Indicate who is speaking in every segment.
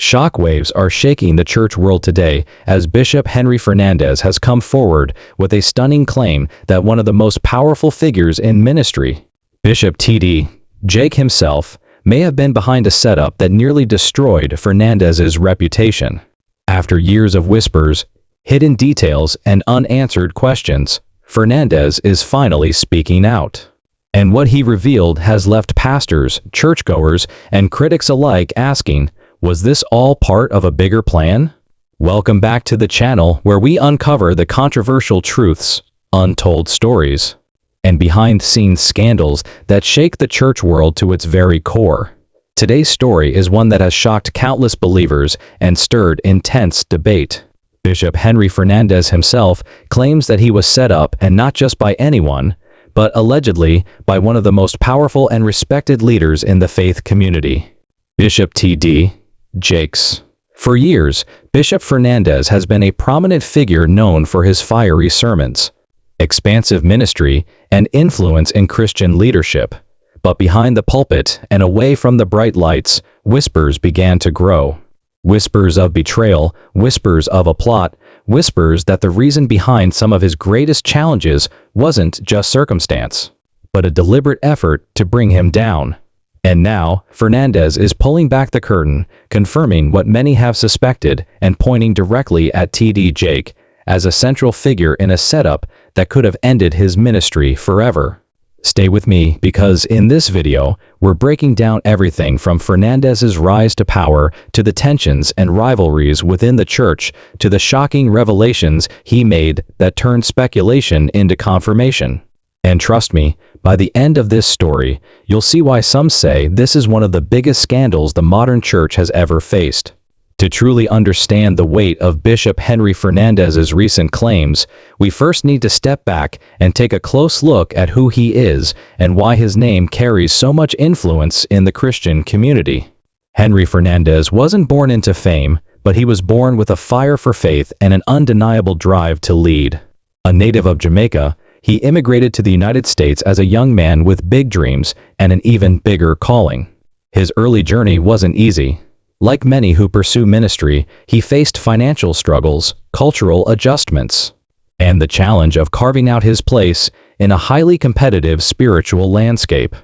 Speaker 1: Shockwaves are shaking the church world today as Bishop Henry Fernandez has come forward with a stunning claim that one of the most powerful figures in ministry, Bishop T.D. Jake himself, may have been behind a setup that nearly destroyed Fernandez's reputation. After years of whispers, hidden details, and unanswered questions, Fernandez is finally speaking out. And what he revealed has left pastors, churchgoers, and critics alike asking, was this all part of a bigger plan? Welcome back to the channel where we uncover the controversial truths, untold stories, and behind-the-scenes scandals that shake the church world to its very core. Today's story is one that has shocked countless believers and stirred intense debate. Bishop Henry Fernandez himself claims that he was set up, and not just by anyone, but allegedly by one of the most powerful and respected leaders in the faith community, Bishop T.D. Jakes. For years, Bishop Fernandez has been a prominent figure known for his fiery sermons, expansive ministry, and influence in Christian leadership. But behind the pulpit and away from the bright lights, whispers began to grow. Whispers of betrayal, whispers of a plot, whispers that the reason behind some of his greatest challenges wasn't just circumstance, but a deliberate effort to bring him down. And now, Fernandez is pulling back the curtain, confirming what many have suspected and pointing directly at T.D. Jake as a central figure in a setup that could have ended his ministry forever. Stay with me because in this video, we're breaking down everything from Fernandez's rise to power to the tensions and rivalries within the church to the shocking revelations he made that turned speculation into confirmation. And trust me, by the end of this story, you'll see why some say this is one of the biggest scandals the modern church has ever faced. To truly understand the weight of Bishop Henry Fernandez's recent claims, we first need to step back and take a close look at who he is and why his name carries so much influence in the Christian community. Henry Fernandez wasn't born into fame, but he was born with a fire for faith and an undeniable drive to lead. A native of Jamaica, he immigrated to the United States as a young man with big dreams and an even bigger calling. His early journey wasn't easy. Like many who pursue ministry, he faced financial struggles, cultural adjustments, and the challenge of carving out his place in a highly competitive spiritual landscape.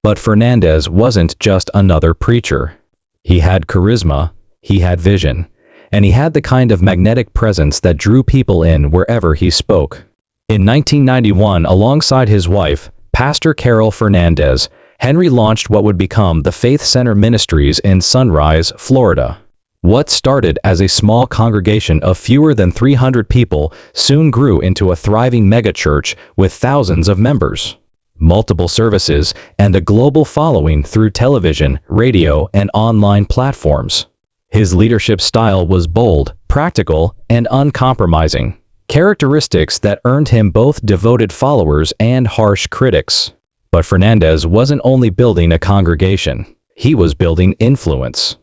Speaker 1: But Fernandez wasn't just another preacher. He had charisma, he had vision, and he had the kind of magnetic presence that drew people in wherever he spoke. In 1991, alongside his wife, Pastor Carol Fernandez, Henry launched what would become the Faith Center Ministries in Sunrise, Florida. What started as a small congregation of fewer than 300 people soon grew into a thriving megachurch with thousands of members, multiple services, and a global following through television, radio, and online platforms. His leadership style was bold, practical, and uncompromising, characteristics that earned him both devoted followers and harsh critics. But Fernandez wasn't only building a congregation, he was building influence.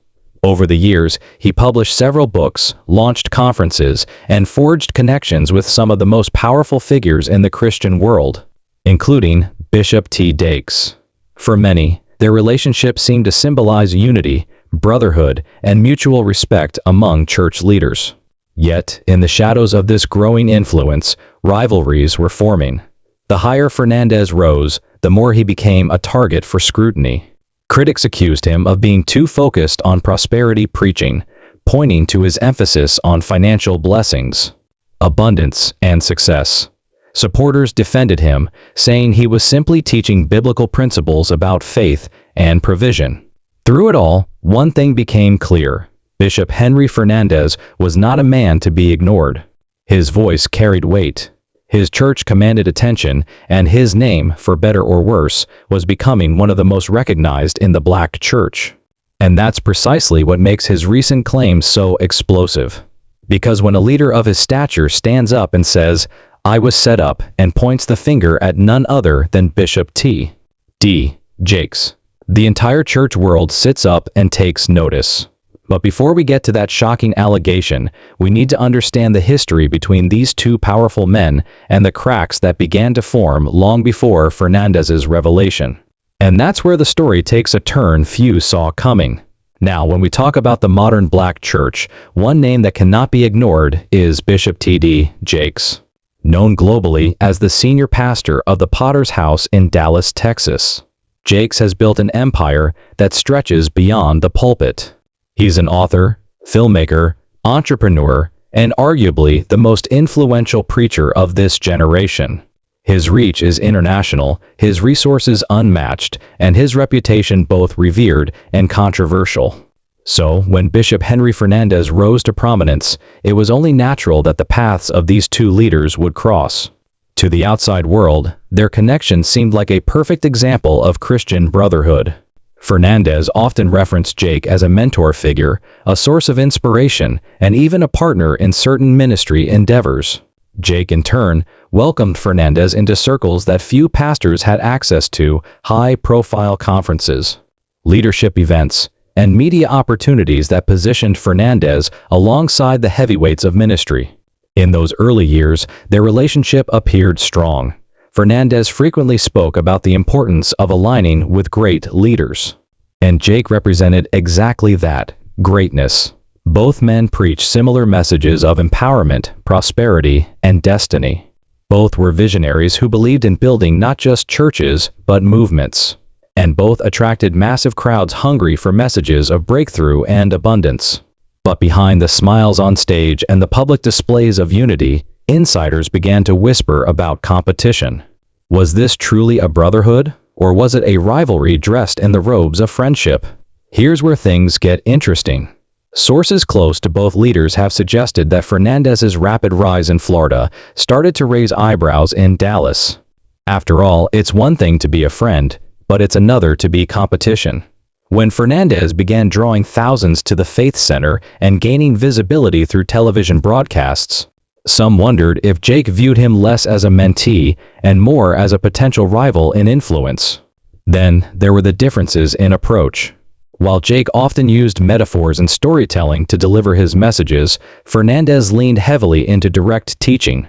Speaker 1: Over the years, he published several books, launched conferences, and forged connections with some of the most powerful figures in the Christian world, including Bishop T. Jakes. For many, their relationship seemed to symbolize unity, brotherhood, and mutual respect among church leaders. Yet, in the shadows of this growing influence, rivalries were forming. The higher Fernandez rose, the more he became a target for scrutiny. Critics accused him of being too focused on prosperity preaching, pointing to his emphasis on financial blessings, abundance, and success. Supporters defended him, saying he was simply teaching biblical principles about faith and provision. Through it all, one thing became clear. Bishop Henry Fernandez was not a man to be ignored. His voice carried weight. His church commanded attention, and his name, for better or worse, was becoming one of the most recognized in the Black church. And that's precisely what makes his recent claims so explosive. Because when a leader of his stature stands up and says, "I was set up," and points the finger at none other than Bishop T.D. Jakes, the entire church world sits up and takes notice. But before we get to that shocking allegation, we need to understand the history between these two powerful men and the cracks that began to form long before Fernandez's revelation. And that's where the story takes a turn few saw coming. Now, when we talk about the modern black church, one name that cannot be ignored is Bishop T.D. Jakes, known globally as the senior pastor of the Potter's House in Dallas, Texas. Jakes has built an empire that stretches beyond the pulpit. He's an author, filmmaker, entrepreneur, and arguably the most influential preacher of this generation. His reach is international, his resources unmatched, and his reputation both revered and controversial. So, when Bishop Henry Fernandez rose to prominence, it was only natural that the paths of these two leaders would cross. To the outside world, their connection seemed like a perfect example of Christian brotherhood. Fernandez often referenced Jake as a mentor figure, a source of inspiration, and even a partner in certain ministry endeavors. Jake, in turn, welcomed Fernandez into circles that few pastors had access to: high-profile conferences, leadership events, and media opportunities that positioned Fernandez alongside the heavyweights of ministry. In those early years, their relationship appeared strong. Fernandez frequently spoke about the importance of aligning with great leaders. And Jake represented exactly that: greatness. Both men preached similar messages of empowerment, prosperity, and destiny. Both were visionaries who believed in building not just churches, but movements. And both attracted massive crowds hungry for messages of breakthrough and abundance. But behind the smiles on stage and the public displays of unity, insiders began to whisper about competition. Was this truly a brotherhood, or was it a rivalry dressed in the robes of friendship? Here's where things get interesting. Sources close to both leaders have suggested that Fernandez's rapid rise in Florida started to raise eyebrows in Dallas. After all, it's one thing to be a friend, but it's another to be competition. When Fernandez began drawing thousands to the Faith Center and gaining visibility through television broadcasts, some wondered if Jake viewed him less as a mentee and more as a potential rival in influence. Then, there were the differences in approach. While Jake often used metaphors and storytelling to deliver his messages, Fernandez leaned heavily into direct teaching,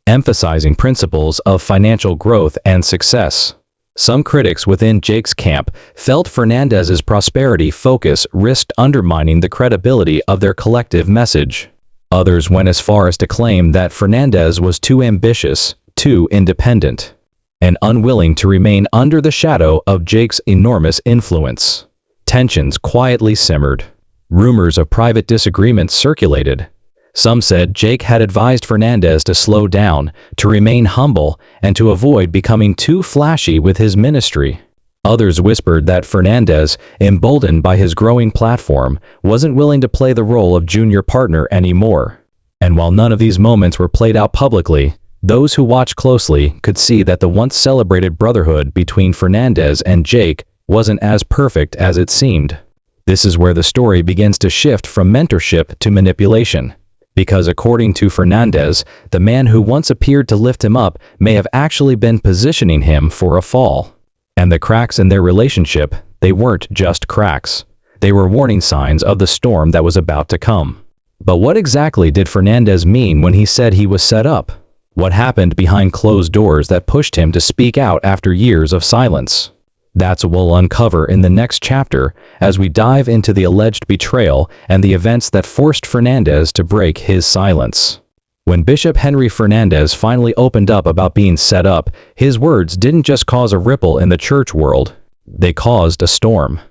Speaker 1: emphasizing principles of financial growth and success. Some critics within Jake's camp felt Fernandez's prosperity focus risked undermining the credibility of their collective message. Others went as far as to claim that Fernandez was too ambitious, too independent, and unwilling to remain under the shadow of Jake's enormous influence. Tensions quietly simmered. Rumors of private disagreements circulated. Some said Jake had advised Fernandez to slow down, to remain humble, and to avoid becoming too flashy with his ministry. Others whispered that Fernandez, emboldened by his growing platform, wasn't willing to play the role of junior partner anymore. And while none of these moments were played out publicly, those who watched closely could see that the once celebrated brotherhood between Fernandez and Jake wasn't as perfect as it seemed. This is where the story begins to shift from mentorship to manipulation. Because according to Fernandez, the man who once appeared to lift him up may have actually been positioning him for a fall. And the cracks in their relationship, they weren't just cracks. They were warning signs of the storm that was about to come. But what exactly did Fernandez mean when he said he was set up? What happened behind closed doors that pushed him to speak out after years of silence? That's what we'll uncover in the next chapter as we dive into the alleged betrayal and the events that forced Fernandez to break his silence. When Bishop Henry Fernandez finally opened up about being set up, his words didn't just cause a ripple in the church world, they caused a storm.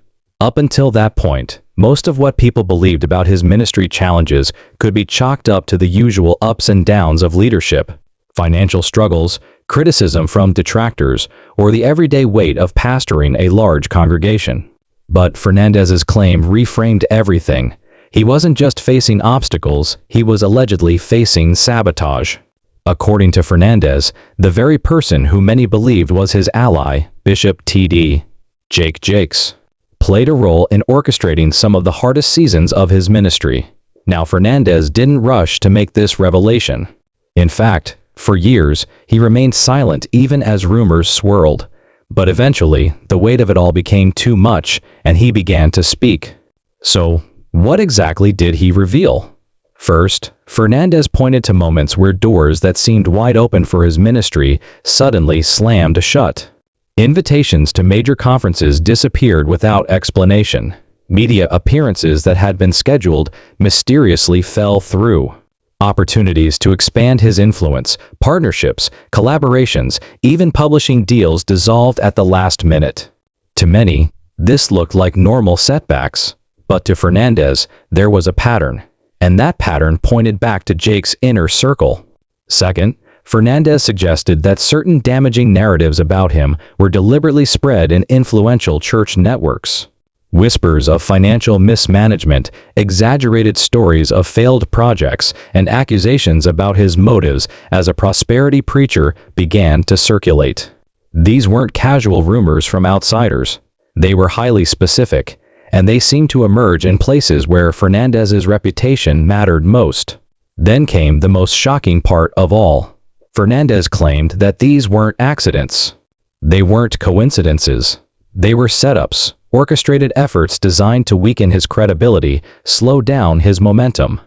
Speaker 1: Up until that point, most of what people believed about his ministry challenges could be chalked up to the usual ups and downs of leadership: financial struggles, criticism from detractors, or the everyday weight of pastoring a large congregation. But Fernandez's claim reframed everything. He wasn't just facing obstacles, he was allegedly facing sabotage. According to Fernandez, the very person who many believed was his ally, Bishop T.D. Jakes, played a role in orchestrating some of the hardest seasons of his ministry. Now, Fernandez didn't rush to make this revelation. In fact, for years, he remained silent even as rumors swirled. But eventually, the weight of it all became too much, and he began to speak. So, what exactly did he reveal? First, Fernandez pointed to moments where doors that seemed wide open for his ministry suddenly slammed shut. Invitations to major conferences disappeared without explanation. Media appearances that had been scheduled mysteriously fell through. Opportunities to expand his influence, partnerships, collaborations, even publishing deals dissolved at the last minute. To many, this looked like normal setbacks, but to Fernandez, there was a pattern, and that pattern pointed back to Jake's inner circle. Second, Fernandez suggested that certain damaging narratives about him were deliberately spread in influential church networks. Whispers of financial mismanagement, exaggerated stories of failed projects, and accusations about his motives as a prosperity preacher began to circulate. These weren't casual rumors from outsiders. They were highly specific, and they seemed to emerge in places where Fernandez's reputation mattered most. Then came the most shocking part of all. Fernandez claimed that these weren't accidents. They weren't coincidences. They were setups, orchestrated efforts designed to weaken his credibility, slow down his momentum,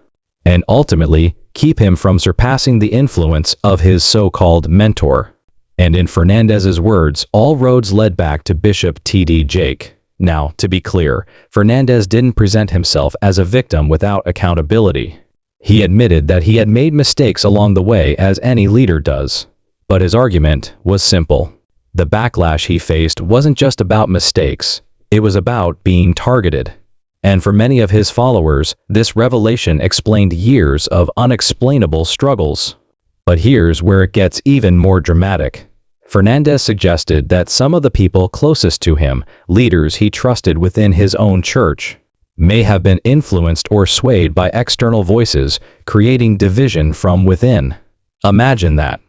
Speaker 1: and ultimately keep him from surpassing the influence of his so-called mentor. And in Fernandez's words, all roads led back to Bishop T.D. Jake. Now, to be clear, Fernandez didn't present himself as a victim without accountability. He admitted that he had made mistakes along the way, as any leader does. But his argument was simple. The backlash he faced wasn't just about mistakes. It was about being targeted. And for many of his followers, this revelation explained years of unexplainable struggles. But here's where it gets even more dramatic. Fernandez suggested that some of the people closest to him, leaders he trusted within his own church, may have been influenced or swayed by external voices, creating division from within. Imagine that.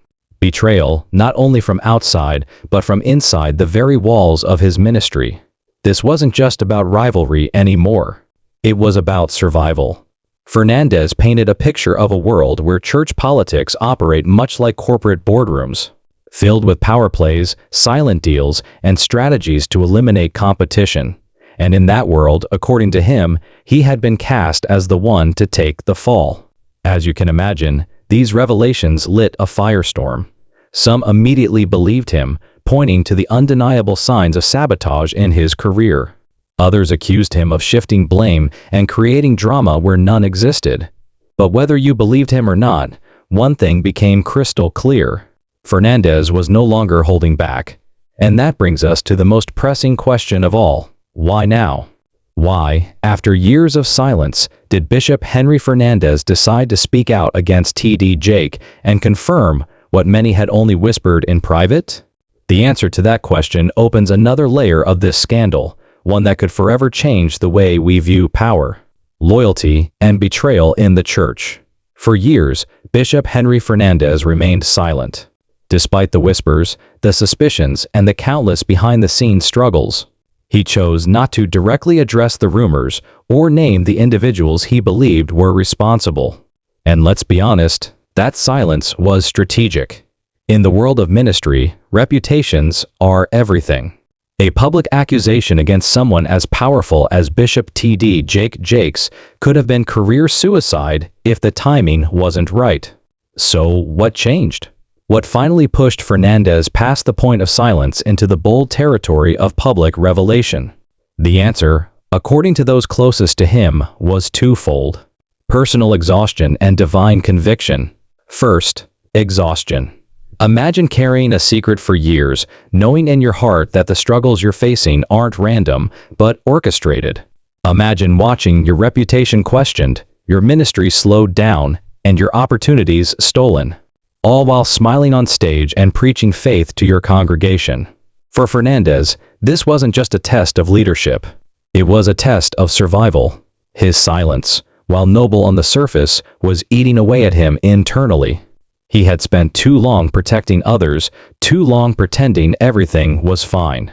Speaker 1: Betrayal, not only from outside, but from inside the very walls of his ministry. This wasn't just about rivalry anymore. It was about survival. Fernandez painted a picture of a world where church politics operate much like corporate boardrooms, filled with power plays, silent deals, and strategies to eliminate competition. And in that world, according to him, he had been cast as the one to take the fall. As you can imagine, these revelations lit a firestorm. Some immediately believed him, pointing to the undeniable signs of sabotage in his career. Others accused him of shifting blame and creating drama where none existed. But whether you believed him or not, one thing became crystal clear. Fernandez was no longer holding back. And that brings us to the most pressing question of all. Why now? Why, after years of silence, did Bishop Henry Fernandez decide to speak out against T.D. Jake and confirm what many had only whispered in private? The answer to that question opens another layer of this scandal, one that could forever change the way we view power, loyalty, and betrayal in the church. For years, Bishop Henry Fernandez remained silent. Despite the whispers, the suspicions, and the countless behind-the-scenes struggles, he chose not to directly address the rumors or name the individuals he believed were responsible. And let's be honest, that silence was strategic. In the world of ministry, reputations are everything. A public accusation against someone as powerful as Bishop T.D. Jakes could have been career suicide if the timing wasn't right. So what changed? What finally pushed Fernandez past the point of silence into the bold territory of public revelation? The answer, according to those closest to him, was twofold: personal exhaustion and divine conviction. First, exhaustion. Imagine carrying a secret for years, knowing in your heart that the struggles you're facing aren't random, but orchestrated. Imagine watching your reputation questioned, your ministry slowed down, and your opportunities stolen, all while smiling on stage and preaching faith to your congregation. For Fernandez, this wasn't just a test of leadership. It was a test of survival. His silence, while noble on the surface, was eating away at him internally. He had spent too long protecting others, too long pretending everything was fine,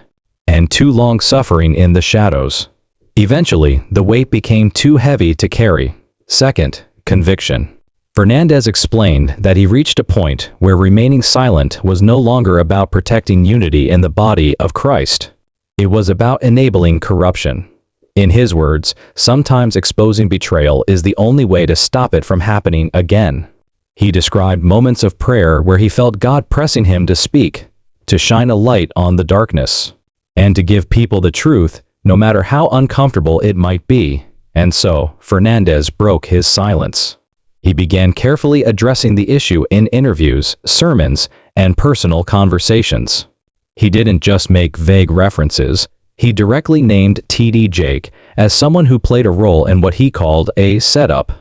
Speaker 1: and too long suffering in the shadows. Eventually, the weight became too heavy to carry. Second, conviction. Fernandez explained that he reached a point where remaining silent was no longer about protecting unity in the body of Christ. It was about enabling corruption. In his words, sometimes exposing betrayal is the only way to stop it from happening again. He described moments of prayer where he felt God pressing him to speak, to shine a light on the darkness, and to give people the truth, no matter how uncomfortable it might be. And so, Fernandez broke his silence. He began carefully addressing the issue in interviews, sermons, and personal conversations. He didn't just make vague references. He directly named T.D. Jake as someone who played a role in what he called a setup.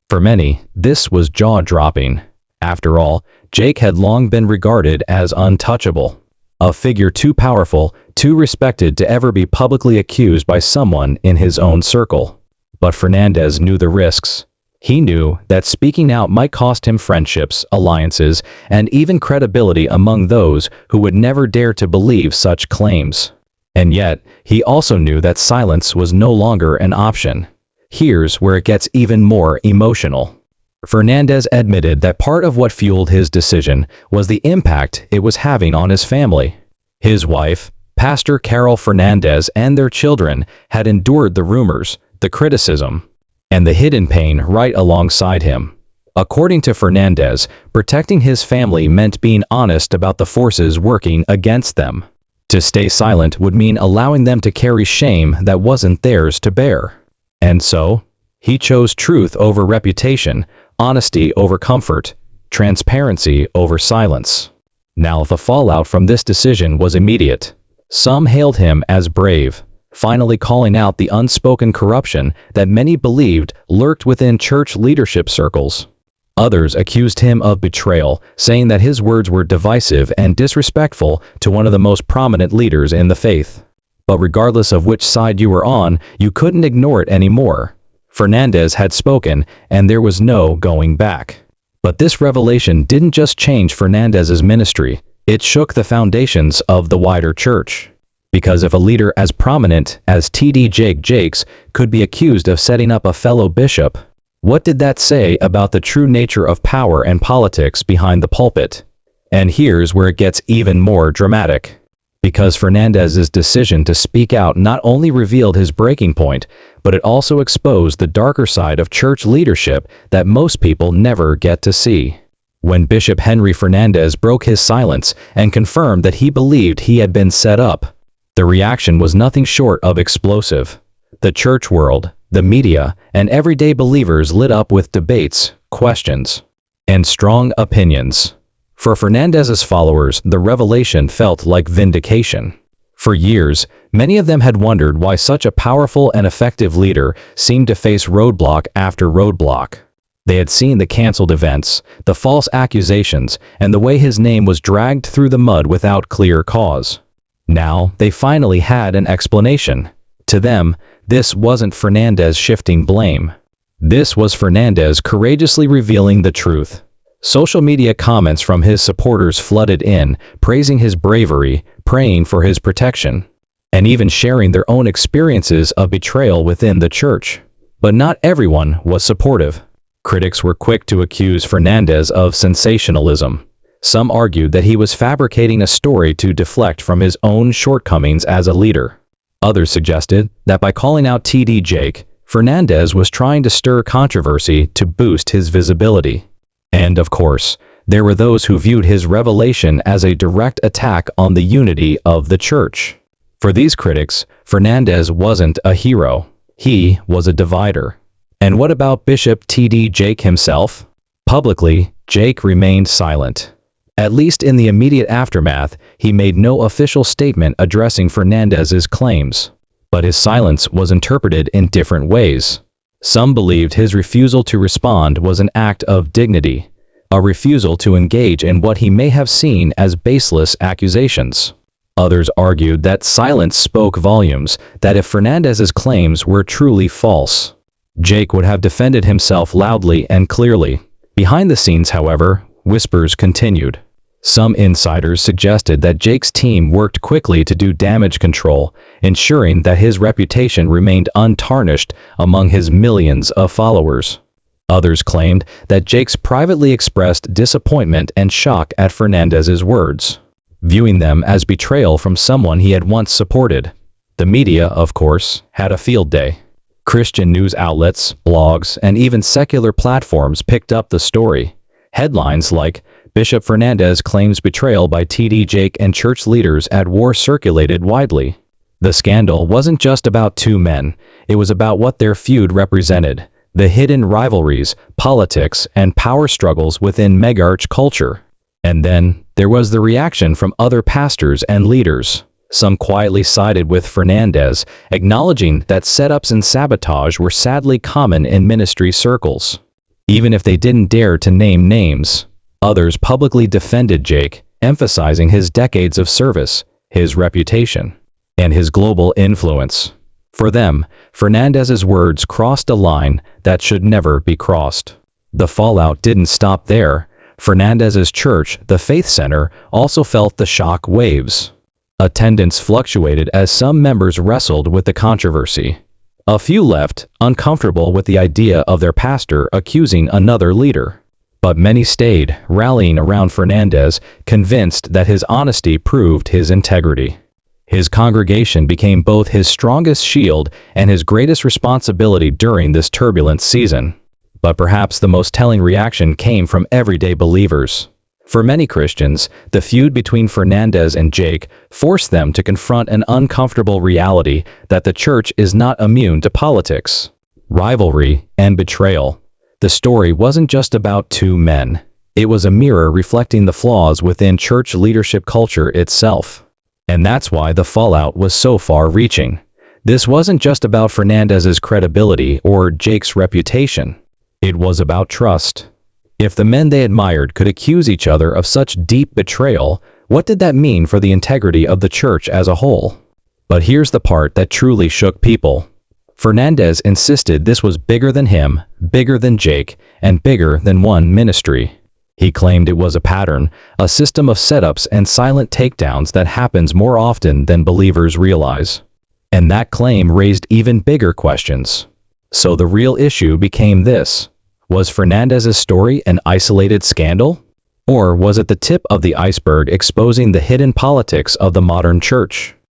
Speaker 1: For many, this was jaw-dropping. After all, Jake had long been regarded as untouchable, a figure too powerful, too respected to ever be publicly accused by someone in his own circle. But Fernandez knew the risks. He knew that speaking out might cost him friendships, alliances, and even credibility among those who would never dare to believe such claims. And yet, he also knew that silence was no longer an option. Here's where it gets even more emotional. Fernandez admitted that part of what fueled his decision was the impact it was having on his family. His wife, Pastor Carol Fernandez, and their children had endured the rumors, the criticism, and the hidden pain right alongside him. According to Fernandez, protecting his family meant being honest about the forces working against them. To stay silent would mean allowing them to carry shame that wasn't theirs to bear. And so, he chose truth over reputation, honesty over comfort, transparency over silence. Now, the fallout from this decision was immediate. Some hailed him as brave, finally calling out the unspoken corruption that many believed lurked within church leadership circles. Others accused him of betrayal, saying that his words were divisive and disrespectful to one of the most prominent leaders in the faith. But regardless of which side you were on, you couldn't ignore it anymore. Fernandez had spoken, and there was no going back. But this revelation didn't just change Fernandez's ministry, it shook the foundations of the wider church. Because if a leader as prominent as T.D. Jakes could be accused of setting up a fellow bishop, what did that say about the true nature of power and politics behind the pulpit? And here's where it gets even more dramatic. Because Fernandez's decision to speak out not only revealed his breaking point, but it also exposed the darker side of church leadership that most people never get to see. When Bishop Henry Fernandez broke his silence and confirmed that he believed he had been set up, the reaction was nothing short of explosive. The church world, the media, and everyday believers lit up with debates, questions, and strong opinions. For Fernandez's followers, the revelation felt like vindication. For years, many of them had wondered why such a powerful and effective leader seemed to face roadblock after roadblock. They had seen the canceled events, the false accusations, and the way his name was dragged through the mud without clear cause. Now, they finally had an explanation. To them, this wasn't Fernandez shifting blame. This was Fernandez courageously revealing the truth. Social media comments from his supporters flooded in, praising his bravery, praying for his protection, and even sharing their own experiences of betrayal within the church. But not everyone was supportive. Critics were quick to accuse Fernandez of sensationalism. Some argued that he was fabricating a story to deflect from his own shortcomings as a leader. Others suggested that by calling out T.D. Jake, Fernandez was trying to stir controversy to boost his visibility. And of course, there were those who viewed his revelation as a direct attack on the unity of the church. For these critics, Fernandez wasn't a hero. He was a divider. And what about Bishop T.D. Jake himself? Publicly, Jake remained silent. At least in the immediate aftermath, he made no official statement addressing Fernandez's claims. But his silence was interpreted in different ways. Some believed his refusal to respond was an act of dignity, a refusal to engage in what he may have seen as baseless accusations. Others argued that silence spoke volumes, that if Fernandez's claims were truly false, Jake would have defended himself loudly and clearly. Behind the scenes, however, whispers continued. Some insiders suggested that Jake's team worked quickly to do damage control, ensuring that his reputation remained untarnished among his millions of followers. Others claimed that Jake's privately expressed disappointment and shock at Fernandez's words, viewing them as betrayal from someone he had once supported. The media, of course, had a field day. Christian news outlets, blogs, and even secular platforms picked up the story. Headlines like, "Bishop Fernandez claims betrayal by T.D. Jake and church leaders at war" circulated widely. The scandal wasn't just about two men, it was about what their feud represented: the hidden rivalries, politics, and power struggles within megarch culture. And then, there was the reaction from other pastors and leaders. Some quietly sided with Fernandez, acknowledging that setups and sabotage were sadly common in ministry circles. Even if they didn't dare to name names, others publicly defended Jake, emphasizing his decades of service, his reputation, and his global influence. For them, Fernandez's words crossed a line that should never be crossed. The fallout didn't stop there. Fernandez's church, the Faith Center, also felt the shock waves. Attendance fluctuated as some members wrestled with the controversy. A few left, uncomfortable with the idea of their pastor accusing another leader. But many stayed, rallying around Fernandez, convinced that his honesty proved his integrity. His congregation became both his strongest shield and his greatest responsibility during this turbulent season. But perhaps the most telling reaction came from everyday believers. For many Christians, the feud between Fernandez and Jake forced them to confront an uncomfortable reality that the church is not immune to politics, rivalry, and betrayal. The story wasn't just about two men. It was a mirror reflecting the flaws within church leadership culture itself. And that's why the fallout was so far-reaching. This wasn't just about Fernandez's credibility or Jake's reputation. It was about trust. If the men they admired could accuse each other of such deep betrayal, what did that mean for the integrity of the church as a whole? But here's the part that truly shook people. Fernandez insisted this was bigger than him, bigger than Jake, and bigger than one ministry. He claimed it was a pattern, a system of setups and silent takedowns that happens more often than believers realize. And that claim raised even bigger questions. So the real issue became this: was Fernandez's story an isolated scandal? Or was it the tip of the iceberg exposing the hidden politics of the modern church?